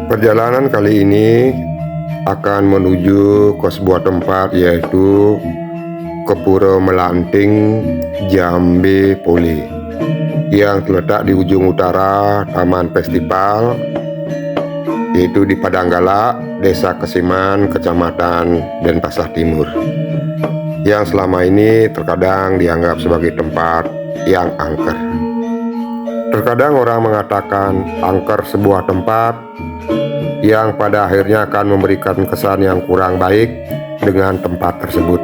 Perjalanan kali ini akan menuju ke sebuah tempat, yaitu ke Pura Melanting Jambe Pole, yang terletak di ujung utara Taman Festival, yaitu di Padanggala, Desa Kesiman, Kecamatan Denpasar Timur, yang selama ini terkadang dianggap sebagai tempat yang angker. Terkadang orang mengatakan angker sebuah tempat yang pada akhirnya akan memberikan kesan yang kurang baik dengan tempat tersebut,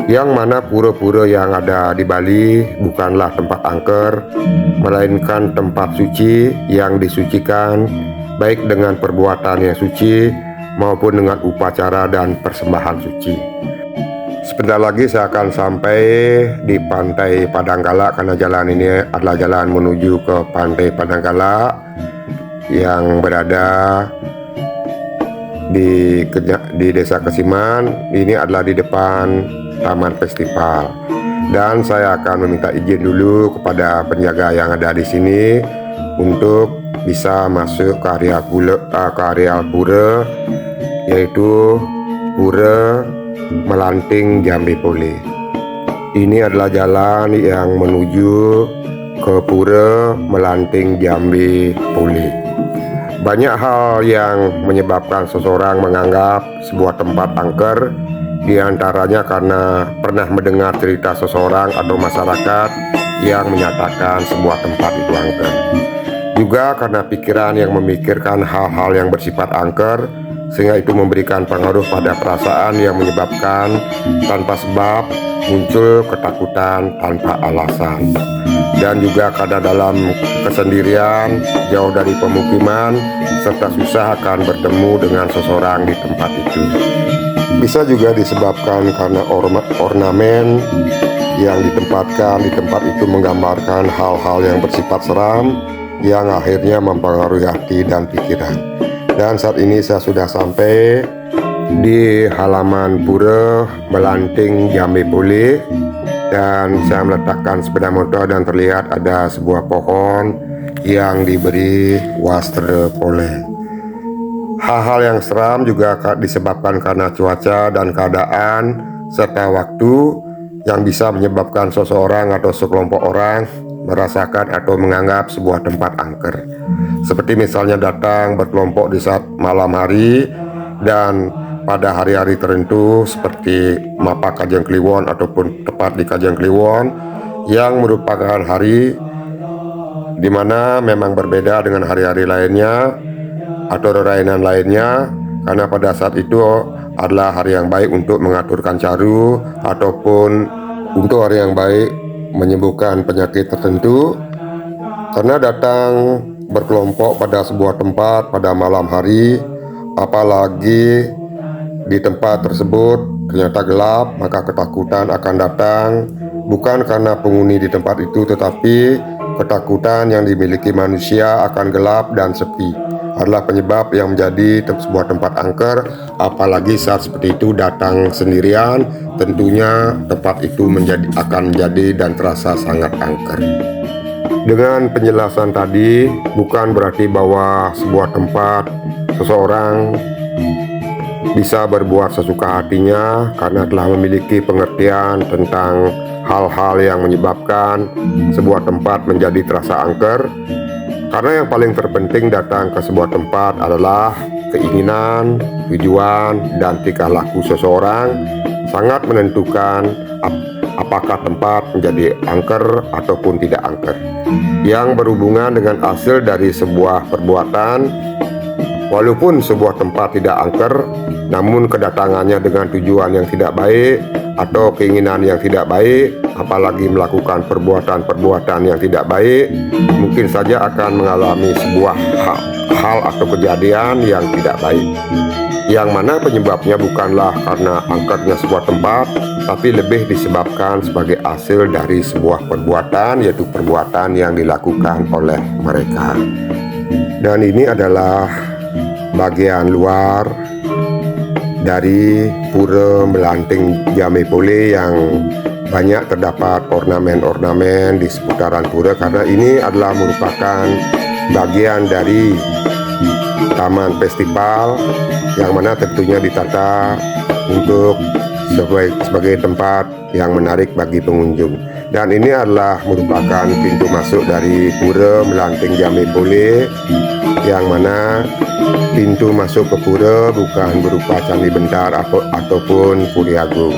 yang mana pura-pura yang ada di Bali bukanlah tempat angker, melainkan tempat suci yang disucikan baik dengan perbuatan yang suci maupun dengan upacara dan persembahan suci. Sebentar lagi saya akan sampai di Pantai Padanggala, karena jalan ini adalah jalan menuju ke Pantai Padanggala yang berada di Desa Kesiman. Ini adalah di depan Taman Festival, dan saya akan meminta izin dulu kepada penjaga yang ada di sini untuk bisa masuk ke area pura, yaitu Pura Melanting Jambe Pole. Ini adalah jalan yang menuju ke Pura Melanting Jambe Pole. Banyak hal yang menyebabkan seseorang menganggap sebuah tempat angker, diantaranya karena pernah mendengar cerita seseorang atau masyarakat yang menyatakan sebuah tempat itu angker. Juga karena pikiran yang memikirkan hal-hal yang bersifat angker, sehingga itu memberikan pengaruh pada perasaan yang menyebabkan tanpa sebab muncul ketakutan tanpa alasan. Dan juga karena dalam kesendirian, jauh dari pemukiman, serta susah akan bertemu dengan seseorang di tempat itu. Bisa juga disebabkan karena ornamen yang ditempatkan di tempat itu menggambarkan hal-hal yang bersifat seram, yang akhirnya mempengaruhi hati dan pikiran. Dan saat ini saya sudah sampai di halaman Pura Melanting Jambe Pole, dan saya meletakkan sepeda motor dan terlihat ada sebuah pohon yang diberi wastra pole. Hal-hal yang seram juga disebabkan karena cuaca dan keadaan serta waktu, yang bisa menyebabkan seseorang atau sekelompok orang merasakan atau menganggap sebuah tempat angker. Seperti misalnya datang berkelompok di saat malam hari dan pada hari-hari tertentu seperti Mapa Kajang Kliwon ataupun tepat di Kajang Kliwon, yang merupakan hari di mana memang berbeda dengan hari-hari lainnya atau rerainan lainnya, karena pada saat itu adalah hari yang baik untuk mengaturkan caru ataupun untuk hari yang baik menyembuhkan penyakit tertentu. Karena datang berkelompok pada sebuah tempat pada malam hari, apalagi di tempat tersebut ternyata gelap, maka ketakutan akan datang, bukan karena penghuni di tempat itu, tetapi ketakutan yang dimiliki manusia akan gelap dan sepi adalah penyebab yang menjadi sebuah tempat angker. Apalagi saat seperti itu datang sendirian, tentunya tempat itu akan menjadi dan terasa sangat angker. Dengan penjelasan tadi bukan berarti bahwa sebuah tempat seseorang bisa berbuat sesuka hatinya karena telah memiliki pengertian tentang hal-hal yang menyebabkan sebuah tempat menjadi terasa angker. Karena yang paling terpenting datang ke sebuah tempat adalah keinginan, tujuan, dan tingkah laku seseorang sangat menentukan apakah tempat menjadi angker ataupun tidak angker, yang berhubungan dengan hasil dari sebuah perbuatan. Walaupun sebuah tempat tidak angker, namun kedatangannya dengan tujuan yang tidak baik atau keinginan yang tidak baik, apalagi melakukan perbuatan-perbuatan yang tidak baik, mungkin saja akan mengalami sebuah hal atau kejadian yang tidak baik, yang mana penyebabnya bukanlah karena angkernya sebuah tempat, tapi lebih disebabkan sebagai hasil dari sebuah perbuatan, yaitu perbuatan yang dilakukan oleh mereka. Dan ini adalah bagian luar dari Pura Melanting Jambe Pole yang banyak terdapat ornamen-ornamen di seputaran pura, karena ini adalah merupakan bagian dari taman festival, yang mana tentunya ditata untuk sebagai tempat yang menarik bagi pengunjung. Dan ini adalah merupakan pintu masuk dari Pura Melanting Jambe Pole, yang mana pintu masuk ke pura bukan berupa Candi Bentar ataupun Puri Agung.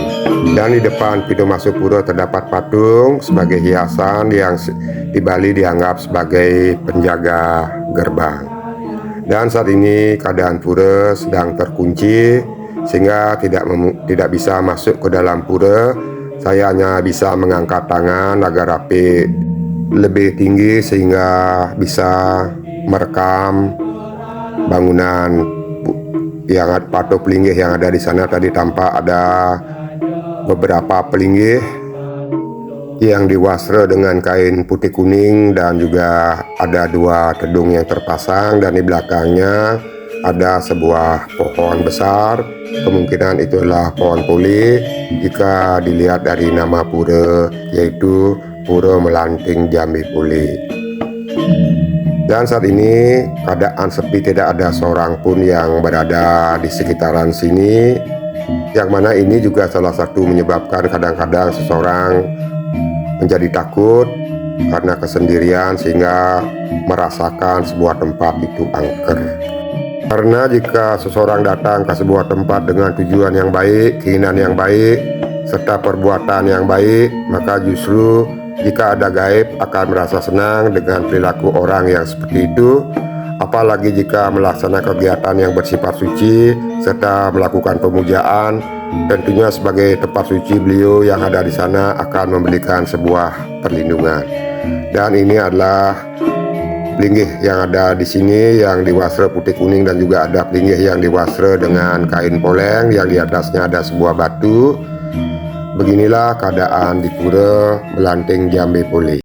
Dan di depan pintu masuk pura terdapat patung sebagai hiasan yang di Bali dianggap sebagai penjaga gerbang. Dan saat ini keadaan pura sedang terkunci sehingga tidak bisa masuk ke dalam pura. Saya hanya bisa mengangkat tangan agar api lebih tinggi sehingga bisa merekam bangunan yang patung pelinggih yang ada di sana. Tadi tampak ada beberapa pelinggih yang diwasra dengan kain putih kuning, dan juga ada 2 tedung yang terpasang, dan di belakangnya ada sebuah pohon besar. Kemungkinan itulah pohon pole jika dilihat dari nama pura, yaitu Pura Melanting Jambe Pole. Dan saat ini keadaan sepi, tidak ada seorang pun yang berada di sekitaran sini, yang mana ini juga salah satu menyebabkan kadang-kadang seseorang menjadi takut karena kesendirian sehingga merasakan sebuah tempat itu angker. Karena jika seseorang datang ke sebuah tempat dengan tujuan yang baik, keinginan yang baik, serta perbuatan yang baik, maka justru jika ada gaib akan merasa senang dengan perilaku orang yang seperti itu. Apalagi jika melaksanakan kegiatan yang bersifat suci serta melakukan pemujaan, tentunya sebagai tempat suci beliau yang ada di sana akan memberikan sebuah perlindungan. Dan ini adalah pelinggih yang ada di sini yang diwasra putih kuning, dan juga ada pelinggih yang diwasra dengan kain poleng yang di atasnya ada sebuah batu. Beginilah keadaan di Pura Melanting Jambe Pole.